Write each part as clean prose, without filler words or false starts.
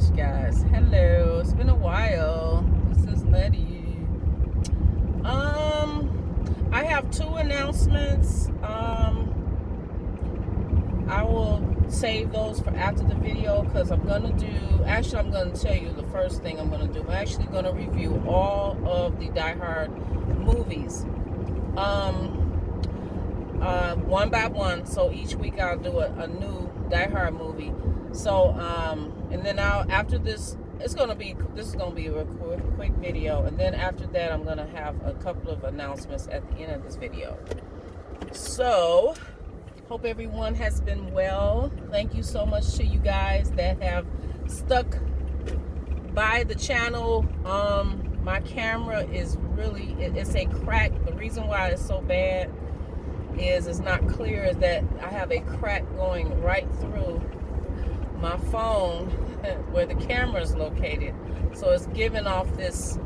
gosh, guys. Hello. It's been a while. This is Letty. I have two announcements. I will save those for after the video because I'm going to tell you the first thing I'm going to do. I'm actually going to review all of the Die Hard movies. One by one. So each week I'll do a new Die Hard movie. So, and then after this, this is going to be a quick video. And then after that, I'm going to have a couple of announcements at the end of this video. So, hope everyone has been well. Thank you so much to you guys that have stuck by the channel. My camera is really, it's a crack. The reason why it's so bad is it's not clear is that I have a crack going right through my phone where the camera is located. So it's giving off this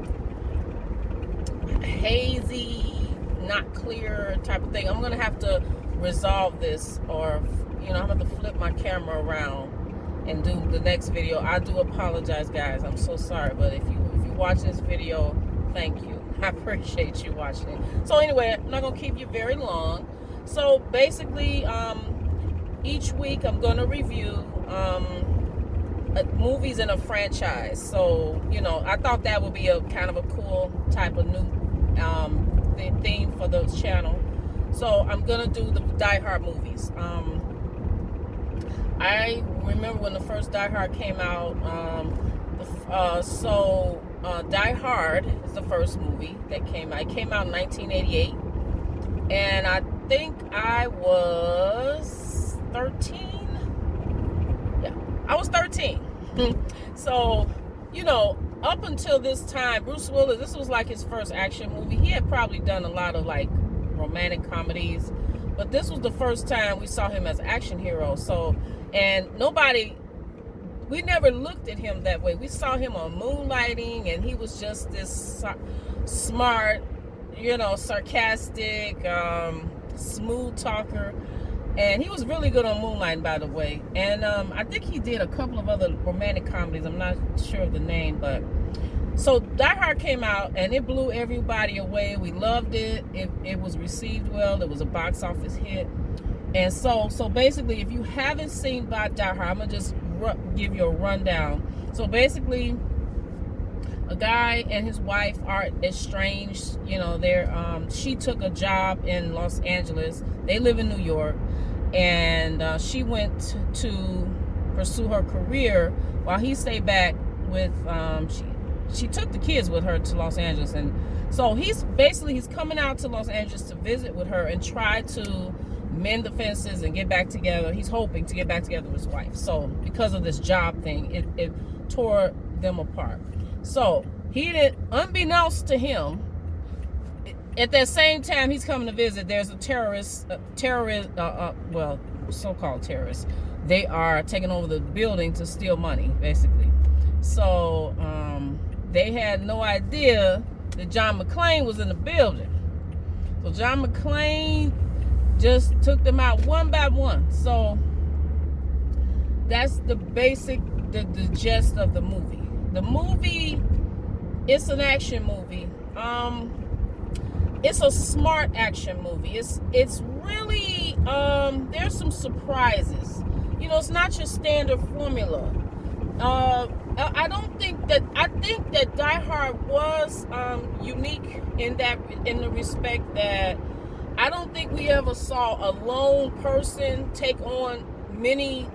hazy, not clear type of thing. I'm gonna have to resolve this, or I'm gonna have to flip my camera around and do the next video. I do apologize, guys. I'm so sorry, but if you watch this video, thank you. I appreciate you watching it. So anyway, I'm not gonna keep you very long. So basically, each week I'm gonna review movies in a franchise. So I thought that would be a kind of a cool type of new theme for the channel. So I'm gonna do the Die Hard movies. I remember when the first Die Hard came out. Die Hard is the first movie that came out. It came out in 1988, and I think I was 13. Yeah, I was 13. So, up until this time, Bruce Willis, this was like his first action movie. He had probably done a lot of like romantic comedies, but this was the first time we saw him as an action hero. So, and we never looked at him that way. We saw him on Moonlighting, and he was just this smart, sarcastic, smooth talker. And he was really good on Moonlighting, by the way. And I think he did a couple of other romantic comedies. I'm not sure of the name, but so Die Hard came out, and it blew everybody away. We loved it. It was received well. It was a box office hit. And so basically, if you haven't seen Die Hard, I'm gonna just give you a rundown. So basically, a guy and his wife are estranged. She took a job in Los Angeles. They live in New York, and she went to pursue her career while he stayed back with. She took the kids with her to Los Angeles, and so he's coming out to Los Angeles to visit with her and try to mend the fences and get back together. He's hoping to get back together with his wife. So because of this job thing, it tore them apart. So he didn't, unbeknownst to him, at that same time he's coming to visit, there's a so-called terrorists. They are taking over the building to steal money, basically. So they had no idea that John McClane was in the building. So John McClane just took them out one by one. So that's the basic, the gist of the movie. The movie, it's an action movie. It's a smart action movie. It's really there's some surprises. It's not your standard formula. I think that Die Hard was unique in the respect that I don't think we ever saw a lone person take on many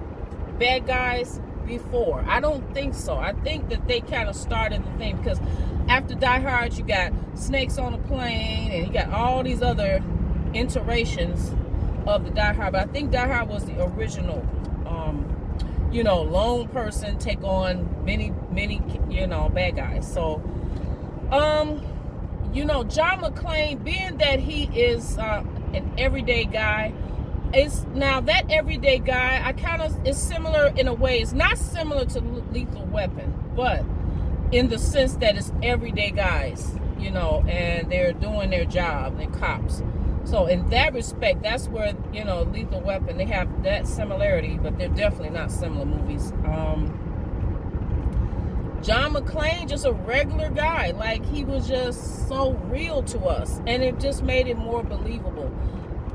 bad guys before. I don't think so. I think that they kind of started the thing, because after Die Hard, you got Snakes on a Plane, and you got all these other iterations of the Die Hard. But I think Die Hard was the original, lone person take on many, bad guys. So, John McClane, being that he is an everyday guy, that everyday guy, is similar in a way. It's not similar to Lethal Weapon, but in the sense that it's everyday guys, and they're doing their job, they're cops. So in that respect, that's where, Lethal Weapon, they have that similarity, but they're definitely not similar movies. John McClane, just a regular guy. Like, he was just so real to us, and it just made it more believable.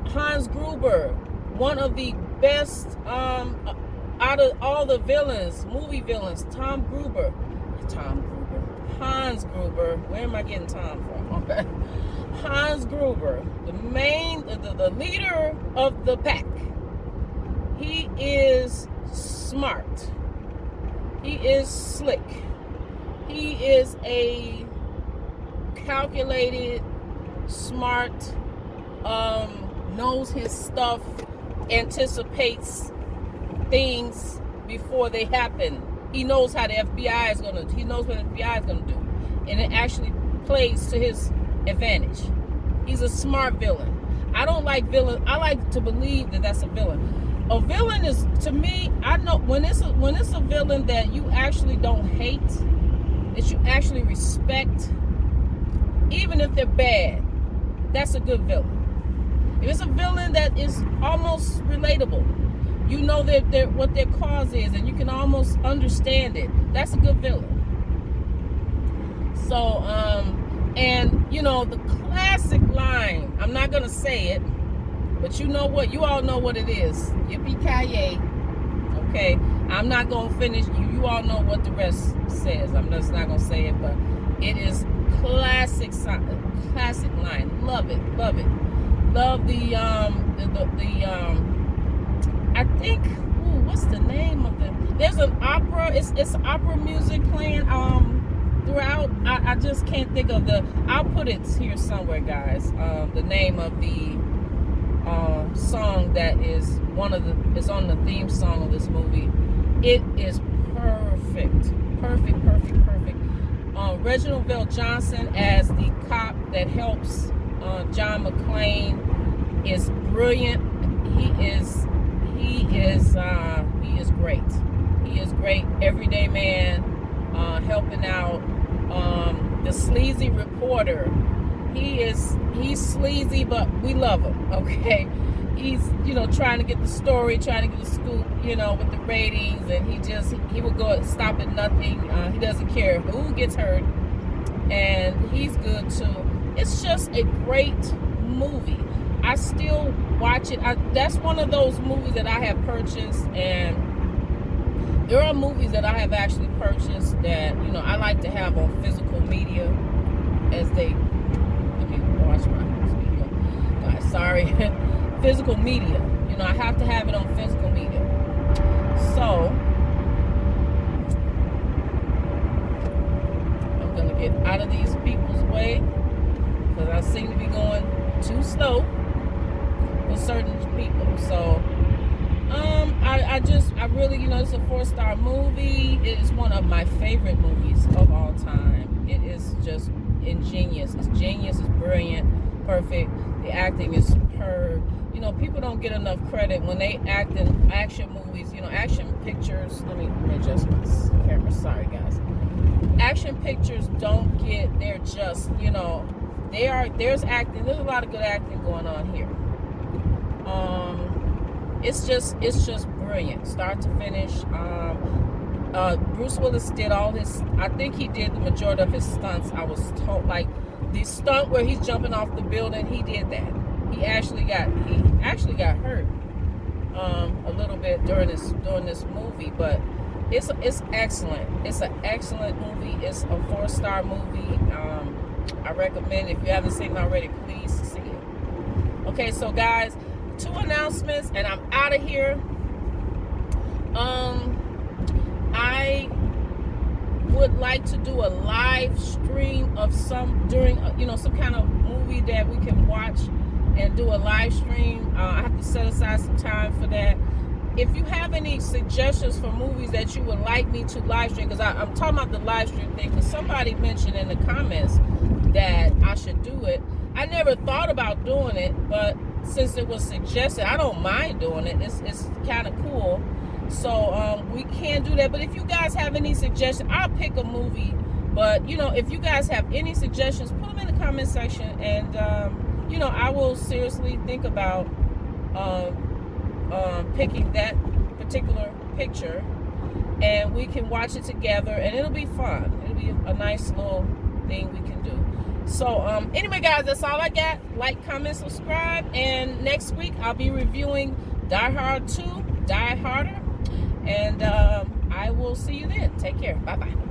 Hans Gruber, one of the best out of all the villains, movie villains. Hans Gruber. Where am I getting Tom from? Hans Gruber, the leader of the pack. He is smart. He is slick. He is a calculated, smart, knows his stuff, anticipates things before they happen. He knows how the FBI is gonna. He knows what the FBI is gonna do, and it actually plays to his advantage. He's a smart villain. I don't like villain. I like to believe that that's a villain. A villain is, to me, I know when it's a villain that you actually don't hate, that you actually respect, even if they're bad. That's a good villain. If it's a villain that is almost relatable, you know what their cause is, and you can almost understand it. That's a good villain. So, and you know, the classic line, I'm not gonna say it, but you know what? You all know what it is. Yippee-ki-yay. Okay? I'm not gonna finish. You all know what the rest says. I'm just not gonna say it, but it is classic line. Love it. Love it. Love the I think, what's the name of it? There's an opera. It's opera music playing throughout. I just can't think of I'll put it here somewhere, guys. The name of the song that is is on the theme song of this movie. It is perfect. Reginald VelJohnson as the cop that helps John McClane is brilliant. He is great. He is great. Everyday man, helping out. The sleazy reporter. He's sleazy, but we love him. Okay, he's trying to get the story, trying to get the scoop, with the ratings, and he will go stop at nothing. He doesn't care who gets hurt, and he's good too. It's just a great movie. I still watch it. That's one of those movies that I have purchased, and there are movies that I have actually purchased that I like to have on physical media as they. Watch my video. Guys, sorry. Physical media. I have to have it on physical media. So I'm gonna get out of these people's way because I seem to be going too slow for certain people. So I really, it's a 4-star movie. It is one of my favorite movies of all time. It is just ingenious. It's genius. It's brilliant. Perfect. The acting is superb. People don't get enough credit when they act in action movies. Action pictures. Let me adjust my camera. Sorry, guys. Action pictures don't get. They're just. There's acting. There's a lot of good acting going on here. It's just brilliant, start to finish. Bruce Willis did all his. I think he did the majority of his stunts. I was told, like the stunt where he's jumping off the building, he did that. He actually got hurt a little bit during this movie, but it's excellent. It's an excellent movie. It's a 4-star movie. I recommend, if you haven't seen it already, please see it. Okay, so guys, 2 announcements and I'm out of here. I would like to do a live stream of some kind of movie that we can watch and do a live stream. I have to set aside some time for that. If you have any suggestions for movies that you would like me to live stream, because I'm talking about the live stream thing, because somebody mentioned in the comments that I should do it. I never thought about doing it, but since it was suggested, I don't mind doing it. It's kind of cool. So we can do that. But if you guys have any suggestions, I'll pick a movie. But if you guys have any suggestions, put them in the comment section, and I will seriously think about picking that particular picture. and we can watch it together, and it'll be fun. It'll be a nice little thing we can do. So anyway, guys, that's all I got. Like, comment, subscribe, and next week I'll be reviewing Die Hard 2, Die Harder, and I will see you then. Take care. Bye-bye.